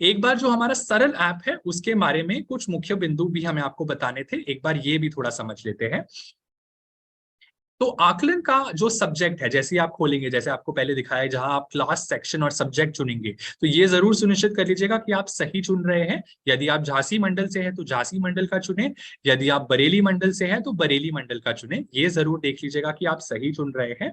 एक बार जो हमारा सरल ऐप है उसके बारे में कुछ मुख्य बिंदु भी हमें आपको बताने थे, एक बार ये भी थोड़ा समझ लेते हैं। तो आकलन का जो सब्जेक्ट है, जैसे आप खोलेंगे, जैसे आपको पहले दिखाया है, जहां आप क्लास, सेक्शन और सब्जेक्ट चुनेंगे, तो ये जरूर सुनिश्चित कर लीजिएगा कि आप सही चुन रहे हैं। यदि आप झांसी मंडल से हैं तो झांसी मंडल का चुने, यदि आप बरेली मंडल से हैं तो बरेली मंडल का चुने। ये जरूर देख लीजिएगा कि आप सही चुन रहे हैं।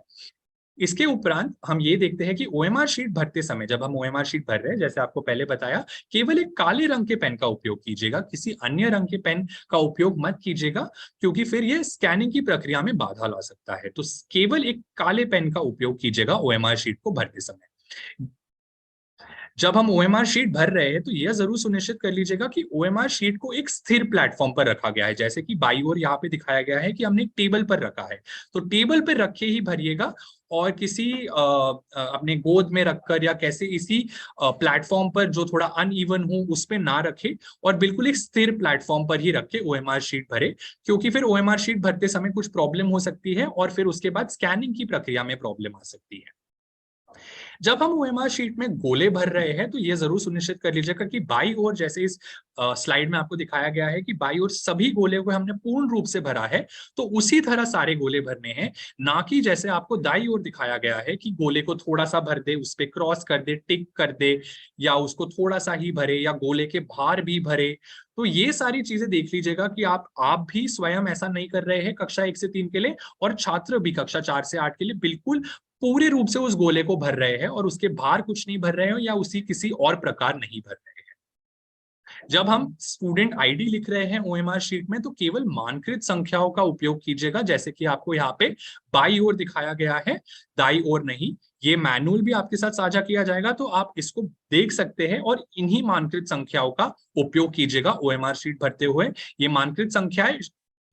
इसके उपरांत हम ये देखते हैं कि ओएमआर शीट भरते समय, जब हम ओएमआर शीट भर रहे हैं, जैसे आपको पहले बताया, केवल एक काले रंग के पेन का उपयोग कीजिएगा, किसी अन्य रंग के पेन का उपयोग मत कीजिएगा, क्योंकि फिर ये स्कैनिंग की प्रक्रिया में बाधा ला सकता है। तो केवल एक काले पेन का उपयोग कीजिएगा ओएमआर शीट को भरते समय। जब हम ओएमआर शीट भर रहे हैं तो यह जरूर सुनिश्चित कर लीजिएगा कि ओएमआर शीट को एक स्थिर प्लेटफॉर्म पर रखा गया है, जैसे कि बाई ओर यहाँ पे दिखाया गया है कि हमने एक टेबल पर रखा है, तो टेबल पर रखे ही भरिएगा, और किसी अपने गोद में रखकर या कैसे इसी प्लेटफॉर्म पर जो थोड़ा अनइवन हो उस पर ना रखे, और बिल्कुल एक स्थिर प्लेटफॉर्म पर ही रख के ओएमआर शीट भरे, क्योंकि फिर ओएमआर शीट भरते समय कुछ प्रॉब्लम हो सकती है और फिर उसके बाद स्कैनिंग की प्रक्रिया में प्रॉब्लम आ सकती है। जब हम ओएमआर शीट में गोले भर रहे हैं तो यह जरूर सुनिश्चित कर लीजिएगा कि बाई ओर, जैसे इस स्लाइड में आपको दिखाया गया है कि बाई ओर सभी गोले को हमने पूर्ण रूप से भरा है, तो उसी तरह सारे गोले भरने हैं, ना कि जैसे आपको दाई ओर दिखाया गया है कि गोले को थोड़ा सा भर दे, उस पर क्रॉस कर दे, टिक कर दे, या उसको थोड़ा सा ही भरे, या गोले के बाहर भी भरे। तो ये सारी चीजें देख लीजिएगा कि आप भी स्वयं ऐसा नहीं कर रहे हैं कक्षा 1 से 3 के लिए, और छात्र भी कक्षा 4 से 8 के लिए बिल्कुल पूरे रूप से उस गोले को भर रहे हैं और उसके बाहर कुछ नहीं भर रहे हो या उसी किसी और प्रकार नहीं भर रहे हैं। जब हम स्टूडेंट आईडी लिख रहे हैं ओएमआर शीट में तो केवल मानकृत संख्याओं का उपयोग कीजिएगा, जैसे कि आपको यहाँ पे बाई ओर दिखाया गया है, दाई ओर नहीं। ये मैनुअल भी आपके साथ साझा किया जाएगा, तो आप इसको देख सकते हैं और इन्हीं मानकृत संख्याओं का उपयोग कीजिएगा ओएमआर शीट भरते हुए। ये मानकृत संख्याएं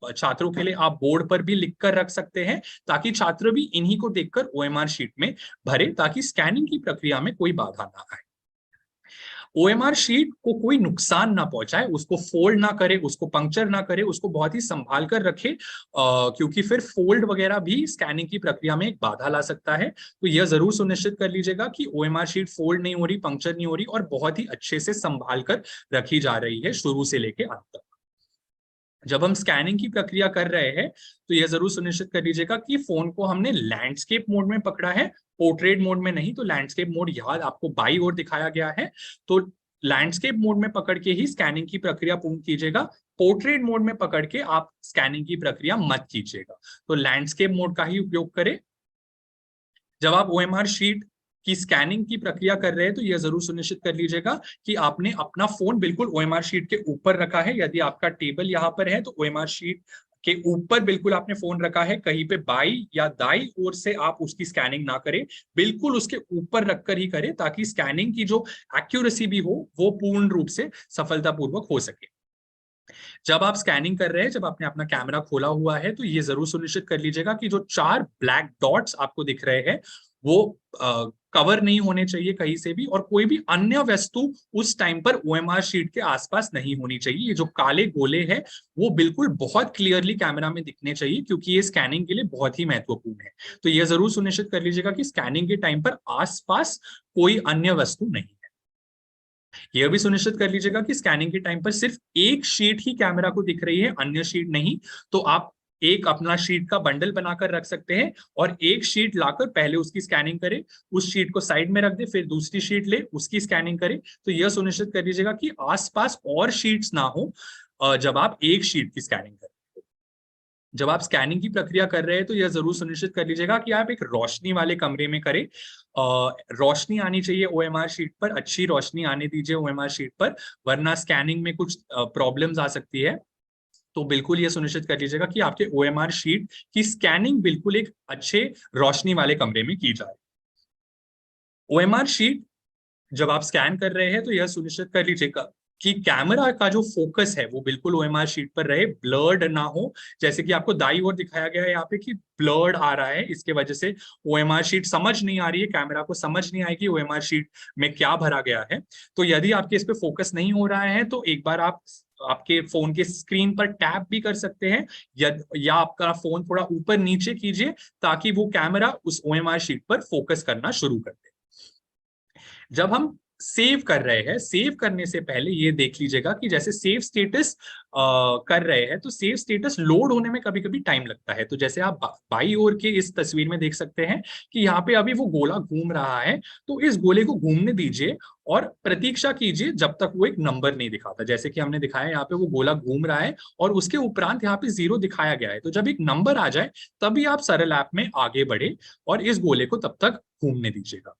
छात्रों के लिए आप बोर्ड पर भी लिखकर रख सकते हैं, ताकि छात्र भी इन्हीं को देखकर ओएमआर शीट में भरे, ताकि स्कैनिंग की प्रक्रिया में कोई बाधा ना आए। ओएमआर शीट को कोई नुकसान ना पहुंचाए, उसको फोल्ड ना करे, उसको पंक्चर ना करे, उसको बहुत ही संभाल कर रखे, क्योंकि फिर फोल्ड वगैरह भी स्कैनिंग की प्रक्रिया में एक बाधा ला सकता है। तो यह जरूर सुनिश्चित कर लीजिएगा कि ओएमआर शीट फोल्ड नहीं हो रही, पंक्चर नहीं हो रही, और बहुत ही अच्छे से संभाल कर रखी जा रही है शुरू से लेकर अंत तक। जब हम स्कैनिंग की प्रक्रिया कर रहे हैं तो यह जरूर सुनिश्चित कर लीजिएगा कि फोन को हमने लैंडस्केप मोड में पकड़ा है, पोर्ट्रेट मोड में नहीं। तो लैंडस्केप मोड यहाँ आपको बाई ओर दिखाया गया है, तो लैंडस्केप मोड में पकड़ के ही स्कैनिंग की प्रक्रिया पूर्ण कीजिएगा। पोर्ट्रेट मोड में पकड़ के आप स्कैनिंग की प्रक्रिया मत कीजिएगा, तो लैंडस्केप मोड का ही उपयोग करें। जब आप ओएमआर शीट की स्कैनिंग की प्रक्रिया कर रहे हैं तो यह जरूर सुनिश्चित कर लीजिएगा कि आपने अपना फोन बिल्कुल ओएमआर शीट के ऊपर रखा है। यदि आपका टेबल यहाँ पर है तो ओएमआर शीट के ऊपर बिल्कुल आपने फोन रखा है, कहीं पे बाई या दाई ओर से आप उसकी स्कैनिंग ना करें, बिल्कुल उसके ऊपर रखकर ही करें, ताकि स्कैनिंग की जो एक्यूरेसी भी हो वो पूर्ण रूप से सफलतापूर्वक हो सके। जब आप स्कैनिंग कर रहे हैं, जब आपने अपना कैमरा खोला हुआ है, तो ये जरूर सुनिश्चित कर लीजिएगा कि जो 4 ब्लैक डॉट्स आपको दिख रहे हैं वो कवर नहीं होने चाहिए कहीं से भी, और कोई भी अन्य वस्तु उस टाइम पर ओएमआर शीट के आसपास नहीं होनी चाहिए। ये जो काले गोले हैं वो बिल्कुल बहुत क्लियरली कैमरा में दिखने चाहिए, क्योंकि ये स्कैनिंग के लिए बहुत ही महत्वपूर्ण है। तो ये जरूर सुनिश्चित कर लीजिएगा कि स्कैनिंग के टाइम पर आसपास कोई अन्य वस्तु नहीं है। यह भी सुनिश्चित कर लीजिएगा कि स्कैनिंग के टाइम पर सिर्फ एक शीट ही कैमरा को दिख रही है, अन्य शीट नहीं। तो आप एक अपना शीट का बंडल बनाकर रख सकते हैं और एक शीट लाकर पहले उसकी स्कैनिंग करें, उस शीट को साइड में रख दे, फिर दूसरी शीट ले उसकी स्कैनिंग करें। तो यह सुनिश्चित कर लीजिएगा कि आसपास और शीट्स ना हो जब आप एक शीट की स्कैनिंग करें। जब आप स्कैनिंग की प्रक्रिया कर रहे हैं तो यह जरूर सुनिश्चित कर लीजिएगा कि आप एक रोशनी वाले कमरे में करें। रोशनी आनी चाहिए ओएमआर शीट पर, अच्छी रोशनी आने दीजिए ओएमआर शीट पर, वरना स्कैनिंग में कुछ प्रॉब्लम्स आ सकती है। तो बिल्कुल ये सुनिश्चित कर लीजिएगा कि आपके ओएमआर शीट की स्कैनिंग बिल्कुल एक अच्छे रोशनी वाले कमरे में की जाए। ओएमआर शीट जब आप स्कैन कर रहे हैं तो यह सुनिश्चित कर लीजिएगा कि कैमरा का जो फोकस है वो बिल्कुल ओएमआर शीट पर रहे, ब्लर्ड ना हो। जैसे कि आपको दाई ओर दिखाया गया है यहाँ पे कि ब्लर्ड आ रहा है, इसके वजह से ओएमआर शीट समझ नहीं आ रही है, कैमरा को समझ नहीं आएगी ओएमआर शीट में क्या भरा गया है। तो यदि आपके इस पे फोकस नहीं हो रहा है तो एक बार आप आपके फोन के स्क्रीन पर टैप भी कर सकते हैं, या आपका फोन थोड़ा ऊपर नीचे कीजिए, ताकि वो कैमरा उस ओएमआर शीट पर फोकस करना शुरू कर दे। जब हम सेव कर रहे हैं, सेव करने से पहले ये देख लीजिएगा कि जैसे सेव स्टेटस कर रहे हैं तो सेव स्टेटस लोड होने में कभी कभी टाइम लगता है। तो जैसे आप बाई ओर के इस तस्वीर में देख सकते हैं कि यहाँ पे अभी वो गोला घूम रहा है, तो इस गोले को घूमने दीजिए और प्रतीक्षा कीजिए जब तक वो एक नंबर नहीं दिखाता। जैसे कि हमने दिखाया यहाँ पे वो गोला घूम रहा है और उसके उपरांत यहाँ पे 0 दिखाया गया है। तो जब एक नंबर आ जाए तभी आप सरल ऐप में आगे बढ़े और इस गोले को तब तक घूमने दीजिएगा।